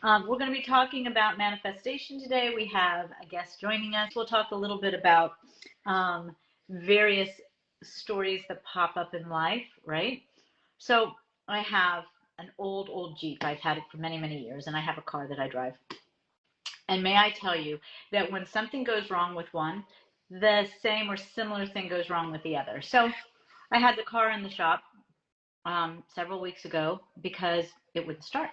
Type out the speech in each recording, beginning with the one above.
We're going to be talking about manifestation today. We have a guest joining us. We'll talk a little bit about um, various stories that pop up in life, right? So I have an old Jeep. I've had it for many, many years, and I have a car that I drive. And may I tell you that when something goes wrong with one, the same or similar thing goes wrong with the other. So I had the car in the shop several weeks ago because it wouldn't start.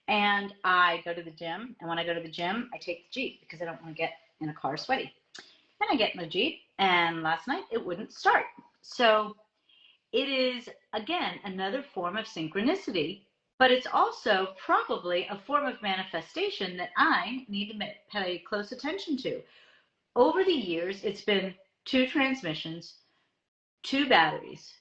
And I go to the gym, and when I go to the gym, I take the Jeep because I don't want to get in a car sweaty. And I get in the Jeep, and last night it wouldn't start. So it is, again, another form of synchronicity, but it's also probably a form of manifestation that I need to pay close attention to. Over the years, it's been 2 transmissions, 2 batteries,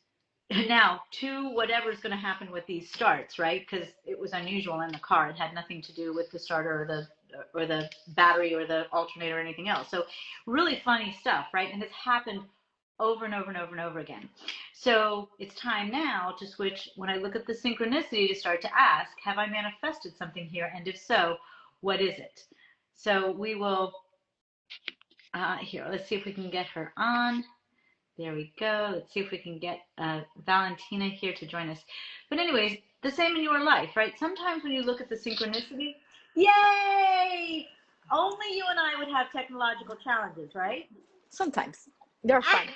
now to whatever's going to happen with these starts, right? Because it was unusual in the car. It had nothing to do with the starter or the battery or the alternator or anything else. So really funny stuff, right? And it's happened over and over and over and over again. So it's time now to switch. When I look at the synchronicity, to start to ask, have I manifested something here? And if so, what is it? So we will here, let's see if we can get her on. There we go. Let's see if we can get Valentina here to join us. But anyways, the same in your life, right? Sometimes when you look at the synchronicity, yay! Only you and I would have technological challenges, right? Sometimes. They're fun.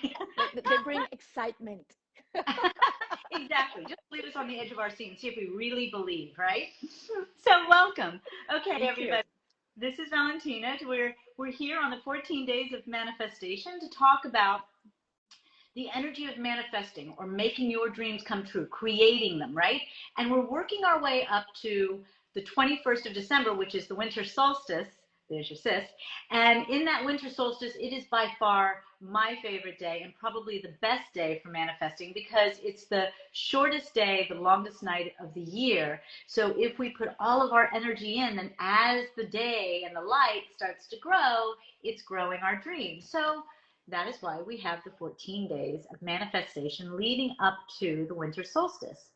They bring excitement. Exactly. Just leave us on the edge of our seat and see if we really believe, right? So welcome. Okay, Thank everybody. You. This is Valentina. We're here on the 14 days of manifestation to talk about the energy of manifesting or making your dreams come true, creating them, right? And we're working our way up to the 21st of December, which is the winter solstice. There's your sis. And in that winter solstice, it is by far my favorite day and probably the best day for manifesting because it's the shortest day, the longest night of the year. So if we put all of our energy in, then as the day and the light starts to grow, it's growing our dreams. So that is why we have the 14 days of manifestation leading up to the winter solstice.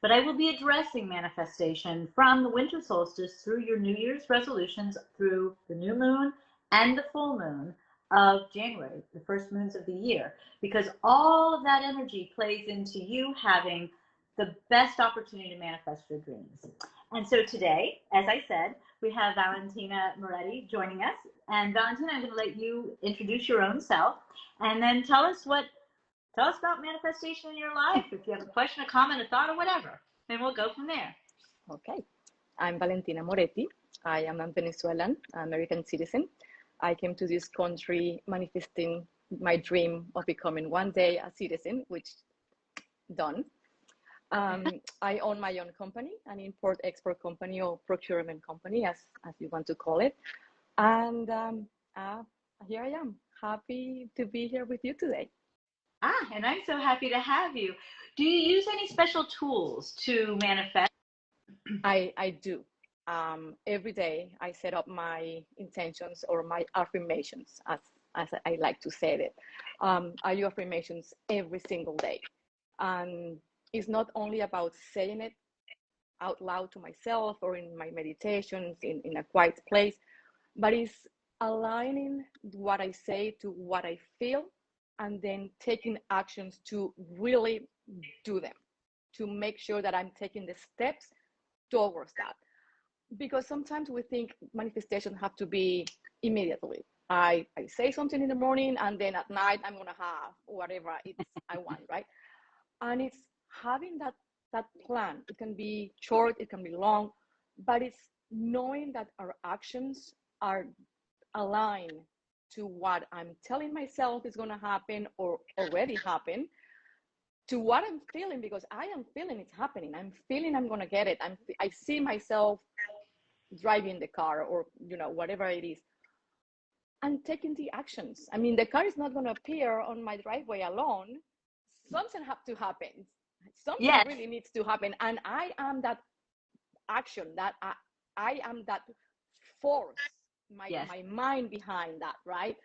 But I will be addressing manifestation from the winter solstice through your New Year's resolutions, through the new moon and the full moon of January, the first moons of the year, because all of that energy plays into you having the best opportunity to manifest your dreams. And so today, as I said, we have Valentina Moretti joining us. And Valentina, I'm going to let you introduce your own self and then tell us about manifestation in your life. If you have a question, a comment, a thought, or whatever, then we'll go from there. Okay. I'm Valentina Moretti. I am a Venezuelan American citizen. I came to this country manifesting my dream of becoming one day a citizen, which done. I own my own company, an import-export company or procurement company, as you want to call it. And here I am, happy to be here with you today. And I'm so happy to have you. Do you use any special tools to manifest? I do. Every day I set up my intentions or my affirmations, as I like to say it. I do affirmations every single day. And it's not only about saying it out loud to myself or in my meditations in a quiet place, but it's aligning what I say to what I feel and then taking actions to really do them, to make sure that I'm taking the steps towards that. Because sometimes we think manifestation have to be immediately. I say something in the morning and then at night I'm gonna have whatever I want, right? And it's having that plan. It can be short, it can be long, but it's knowing that our actions are aligned to what I'm telling myself is going to happen or already happened, to what I'm feeling, because I am feeling it's happening. I'm feeling I'm going to get it. I see myself driving the car or, whatever it is, and taking the actions. I mean, the car is not going to appear on my driveway alone. Something has to happen. Something really needs to happen. And I am that action, that I am that force, my mind behind that, right?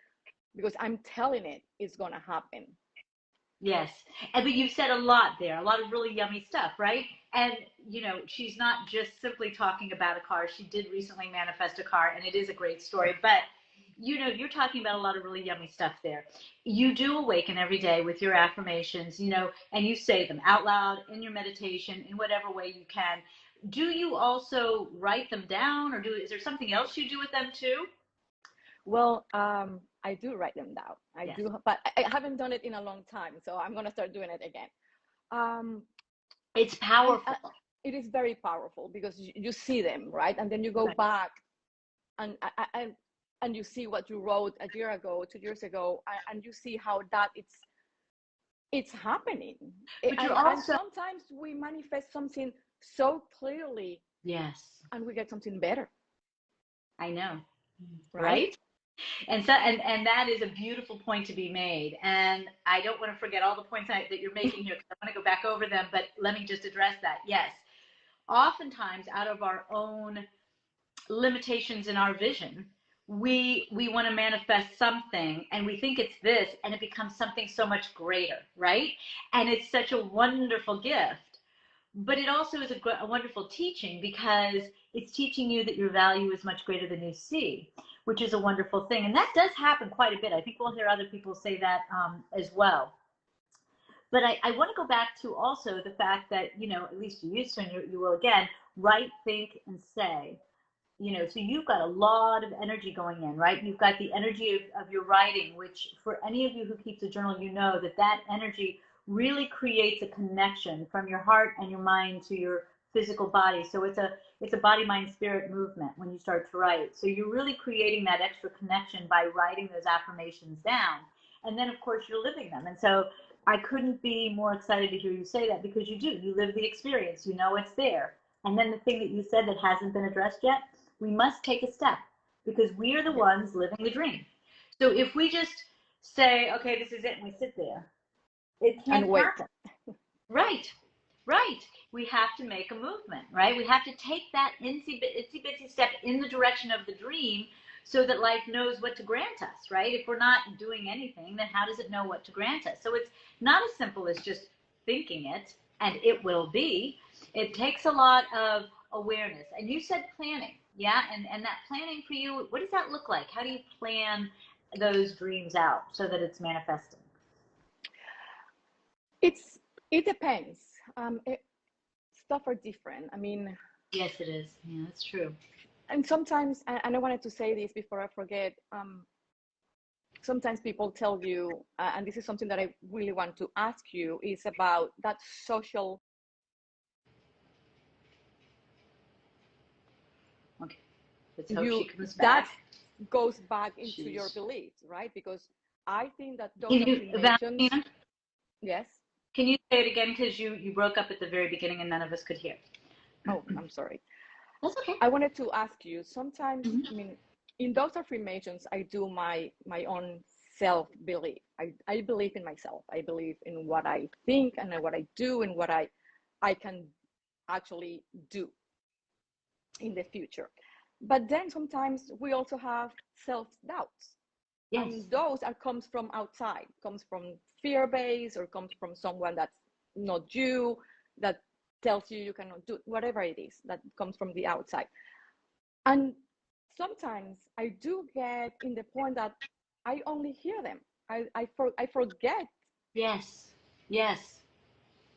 Because I'm telling it it's going to happen. Yes. And but you've said a lot there, a lot of really yummy stuff, right? And she's not just simply talking about a car. She did recently manifest a car, and it is a great story. But you're talking about a lot of really yummy stuff there. You do awaken every day with your affirmations, and you say them out loud in your meditation in whatever way you can. Do you also write them down, or is there something else you do with them too? Well, I do write them down. I Yes. do, but I haven't done it in a long time, so I'm gonna start doing it again. Um, It's and powerful. it is very powerful because you see them, right? And then you go Right. back and and you see what you wrote a year ago, 2 years ago, and you see how that it's happening. But you're And also, sometimes we manifest something so clearly, yes, and we get something better, I know, right? right? And that is a beautiful point to be made. And I don't want to forget all the points that you're making here, because I want to go back over them, but let me just address that. Yes, oftentimes out of our own limitations in our vision, we want to manifest something and we think it's this, and it becomes something so much greater, right? And it's such a wonderful gift. But it also is a wonderful teaching, because it's teaching you that your value is much greater than you see, which is a wonderful thing. And that does happen quite a bit. I think we'll hear other people say that as well. But I want to go back to also the fact that, at least you used to, and you will again, write, think, and say. So you've got a lot of energy going in, right? You've got the energy of your writing, which for any of you who keeps a journal, that energy really creates a connection from your heart and your mind to your physical body. So it's a body, mind, spirit movement when you start to write. So you're really creating that extra connection by writing those affirmations down. And then, of course, you're living them. And so I couldn't be more excited to hear you say that, because you do. You live the experience. It's there. And then the thing that you said that hasn't been addressed yet, we must take a step, because we are the Yes. ones living the dream. So if we just say, okay, this is it, and we sit there, it And can't wait. happen. Right, right. We have to make a movement, right? We have to take that itsy bitsy step in the direction of the dream, so that life knows what to grant us, right? If we're not doing anything, then how does it know what to grant us? So it's not as simple as just thinking it and it will be. It takes a lot of awareness. And you said planning, yeah? And that planning for you, what does that look like? How do you plan those dreams out so that it's manifesting? It depends. Stuff are different. I mean, Yes, it is. Yeah, that's true. and sometimes, and I wanted to say this before I forget. Sometimes people tell you, and this is something that I really want to ask you, is about that social. Okay, let's hope she comes That back. goes back into your beliefs, right? Because I think that those Can you, affirmations. Valentina, Yes. can you say it again? Because you broke up at the very beginning and none of us could hear. Oh, I'm sorry. That's okay. I wanted to ask you, sometimes, Mhm. I mean, in those affirmations, I do my own self-belief. I believe in myself. I believe in what I think and what I do and what I can actually do in the future. But then sometimes we also have self-doubts. Yes. And those comes from outside, comes from fear-based, or comes from someone that's not you, that tells you cannot do whatever it is that comes from the outside. And sometimes I do get in the point that I only hear them. I forget. Yes. Yes.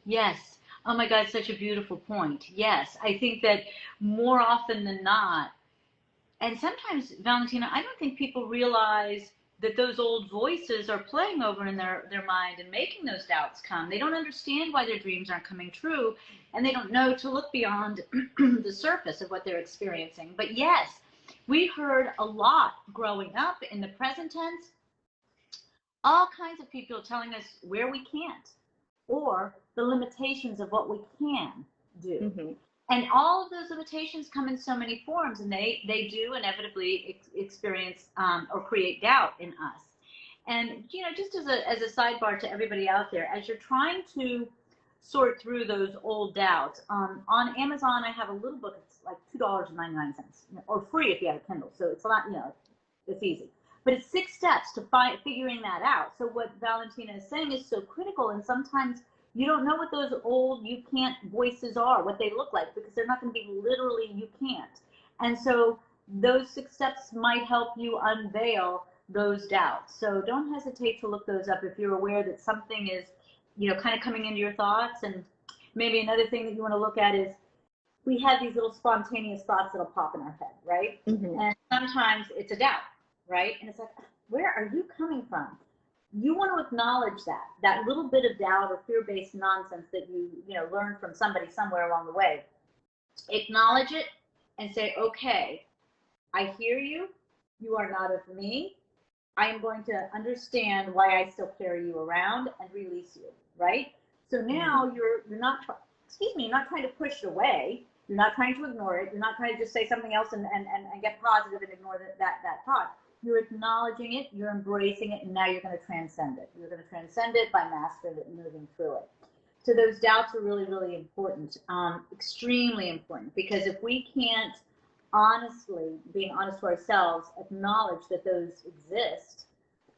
Yes. Oh my God, such a beautiful point. Yes. I think that more often than not, and sometimes, Valentina, I don't think people realize that those old voices are playing over in their mind and making those doubts come. They don't understand why their dreams aren't coming true, and they don't know to look beyond the surface of what they're experiencing. But yes, we heard a lot growing up in the present tense, all kinds of people telling us where we can't, or the limitations of what we can do. Mm-hmm. And all of those limitations come in so many forms, and they do inevitably experience or create doubt in us. And just as a sidebar to everybody out there, as you're trying to sort through those old doubts, on Amazon I have a little book. It's like $2.99, or free if you have a Kindle. So it's not, it's easy. But it's 6 steps to figuring that out. So what Valentina is saying is so critical, and sometimes you don't know what those old you can't voices are, what they look like, because they're not going to be literally you can't. And so those 6 steps might help you unveil those doubts. So don't hesitate to look those up if you're aware that something is, kind of coming into your thoughts. And maybe another thing that you want to look at is we have these little spontaneous thoughts that'll pop in our head, right? And sometimes it's a doubt, right? And it's like, where are you coming from? You want to acknowledge that little bit of doubt or fear-based nonsense that you learned from somebody somewhere along the way. Acknowledge it and say, okay, I hear you. You are not of me. I am going to understand why I still carry you around and release you, right? So now you're not, you're not trying to push it away. You're not trying to ignore it. You're not trying to just say something else and get positive and ignore that thought. You're acknowledging it, you're embracing it, and now you're going to transcend it. You're going to transcend it by mastering it and moving through it. So those doubts are really, really important, extremely important, because if we can't honestly, being honest to ourselves, acknowledge that those exist,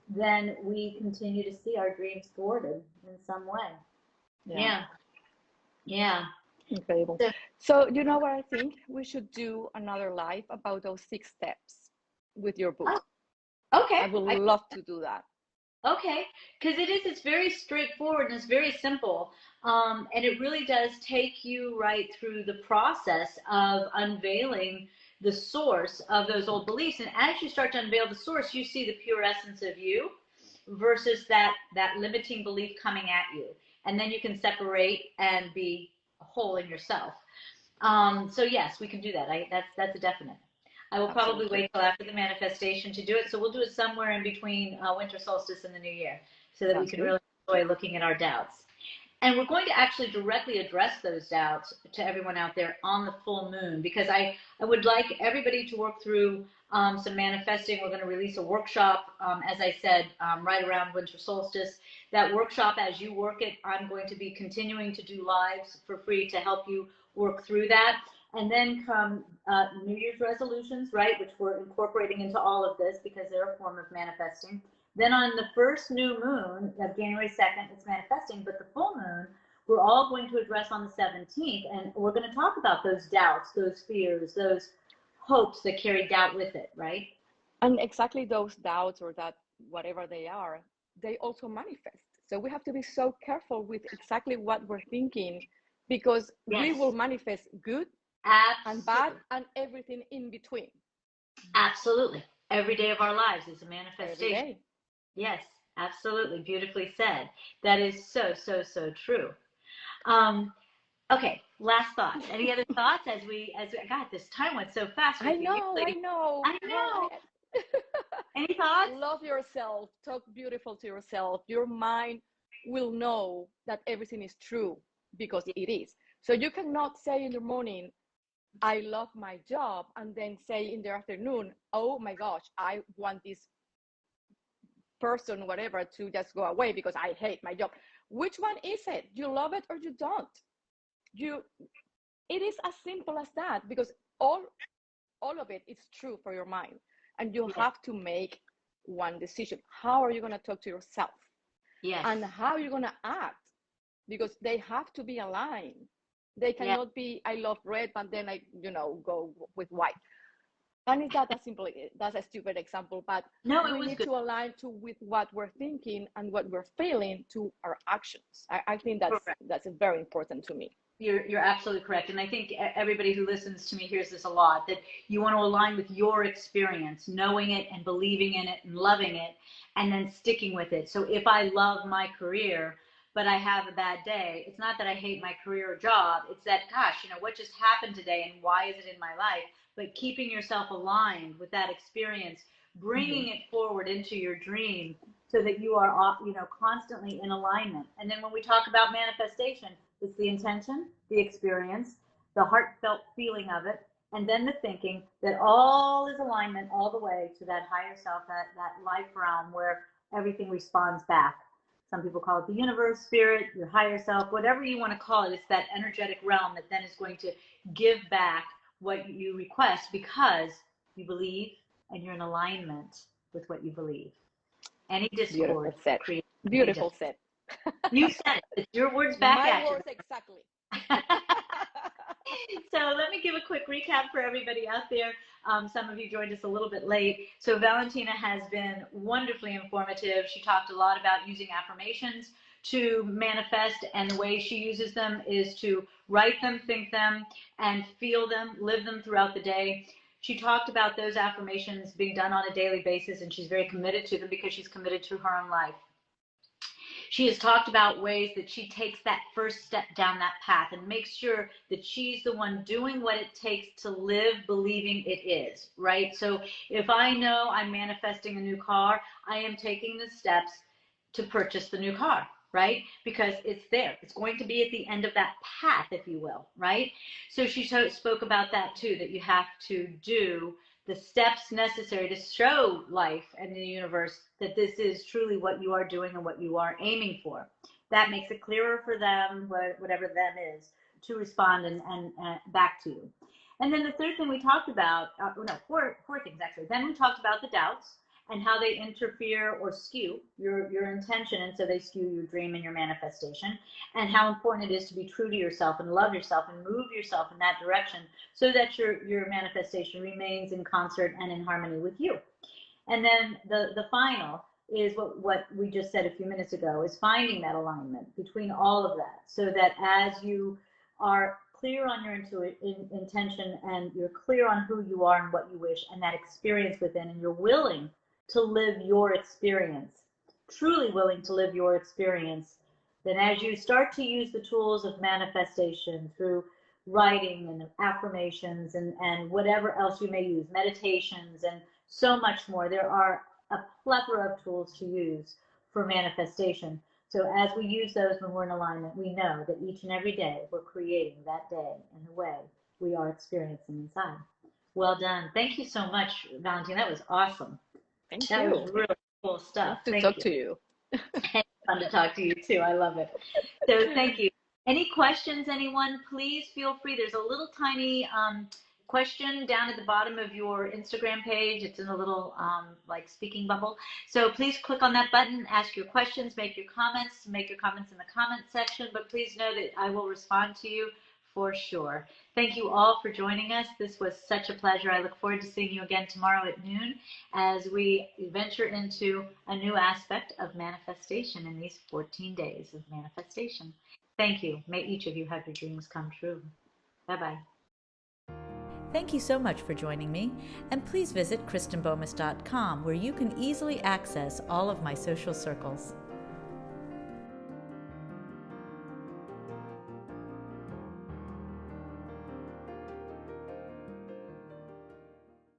then we continue to see our dreams thwarted in some way. Yeah. Incredible. So you know what I think? We should do another live about those 6 steps with your book. Oh, okay. I would love to do that. Okay, because it's very straightforward and it's very simple. And it really does take you right through the process of unveiling the source of those old beliefs. And as you start to unveil the source, you see the pure essence of you versus that limiting belief coming at you. And then you can separate and be whole in yourself. So yes, we can do that. That's a definite. I will probably wait till after the manifestation to do it. So we'll do it somewhere in between winter solstice and the new year so that we can really enjoy looking at our doubts. And we're going to actually directly address those doubts to everyone out there on the full moon, because I would like everybody to work through some manifesting. We're going to release a workshop, as I said, right around winter solstice. That workshop, as you work it, I'm going to be continuing to do lives for free to help you work through that. And then come New Year's resolutions, right, which we're incorporating into all of this because they're a form of manifesting. Then on the first new moon of January 2nd, it's manifesting, but the full moon, we're all going to address on the 17th, and we're going to talk about those doubts, those fears, those hopes that carry doubt with it, right? And exactly those doubts, or that whatever they are, they also manifest. So we have to be so careful with exactly what we're thinking, because we will manifest good and bad and everything in between. Absolutely. Every day of our lives is a manifestation. Every day. Yes, absolutely. Beautifully said. That is so, so, so true. Okay, last thoughts. Any other thoughts as God, this time went so fast. I know. Any thoughts? Love yourself. Talk beautiful to yourself. Your mind will know that everything is true because it is. So you cannot say in the morning, I love my job, and then say in the afternoon, oh my gosh, I want this person, whatever, to just go away because I hate my job. Which one is it? You love it or you don't? It is as simple as that, because all of it is true for your mind, and you have to make one decision. How are you going to talk to yourself? And how are you going to act? Because they have to be aligned. They cannot be, I love red, but then I, go with white. And it's not that simple. That's a stupid example, but we need to align with what we're thinking and what we're feeling to our actions. I think that's very important to me. You're absolutely correct. And I think everybody who listens to me hears this a lot, that you want to align with your experience, knowing it and believing in it and loving it, and then sticking with it. So if I love my career, but I have a bad day, it's not that I hate my career or job. It's that, gosh, what just happened today and why is it in my life? But keeping yourself aligned with that experience, bringing it forward into your dream so that you are, constantly in alignment. And then when we talk about manifestation, it's the intention, the experience, the heartfelt feeling of it, and then the thinking that all is alignment all the way to that higher self, that life realm where everything responds back. Some people call it the universe, spirit, your higher self, whatever you want to call it. It's that energetic realm that then is going to give back what you request because you believe and you're in alignment with what you believe. Any Beautiful discord said. creates Beautiful said. You said it. It's your words back My at you. words exactly. So let me give a quick recap for everybody out there. Some of you joined us a little bit late. So Valentina has been wonderfully informative. She talked a lot about using affirmations to manifest, and the way she uses them is to write them, think them, and feel them, live them throughout the day. She talked about those affirmations being done on a daily basis, and she's very committed to them because she's committed to her own life. She has talked about ways that she takes that first step down that path and makes sure that she's the one doing what it takes to live believing it is, right? So if I know I'm manifesting a new car, I am taking the steps to purchase the new car, right? Because it's there. It's going to be at the end of that path, if you will, right? So she spoke about that too, that you have to do the steps necessary to show life and the universe that this is truly what you are doing and what you are aiming for. That makes it clearer for them, whatever them is, to respond and back to you. And then the third thing we talked about, four things actually. Then we talked about the doubts and how they interfere or skew your intention, and so they skew your dream and your manifestation, and how important it is to be true to yourself and love yourself and move yourself in that direction so that your manifestation remains in concert and in harmony with you. And then the final is what we just said a few minutes ago, is finding that alignment between all of that, so that as you are clear on your intention and you're clear on who you are and what you wish and that experience within, and you're willing to live your experience, truly willing to live your experience, then as you start to use the tools of manifestation through writing and affirmations and whatever else you may use, meditations and so much more, there are a plethora of tools to use for manifestation. So as we use those when we're in alignment, we know that each and every day we're creating that day in the way we are experiencing inside. Well done. Thank you so much, Valentina. That was awesome. Thank That you. was really cool stuff. Nice to talk to you. Fun to talk to you too. I love it. So thank you. Any questions, anyone? Please feel free. There's a little tiny question down at the bottom of your Instagram page. It's in a little like speaking bubble. So please click on that button, ask your questions, make your comments in the comment section. But please know that I will respond to you for sure. Thank you all for joining us. This was such a pleasure. I look forward to seeing you again tomorrow at noon as we venture into a new aspect of manifestation in these 14 days of manifestation. Thank you. May each of you have your dreams come true. Bye-bye. Thank you so much for joining me, and please visit KristenBomas.com, where you can easily access all of my social circles.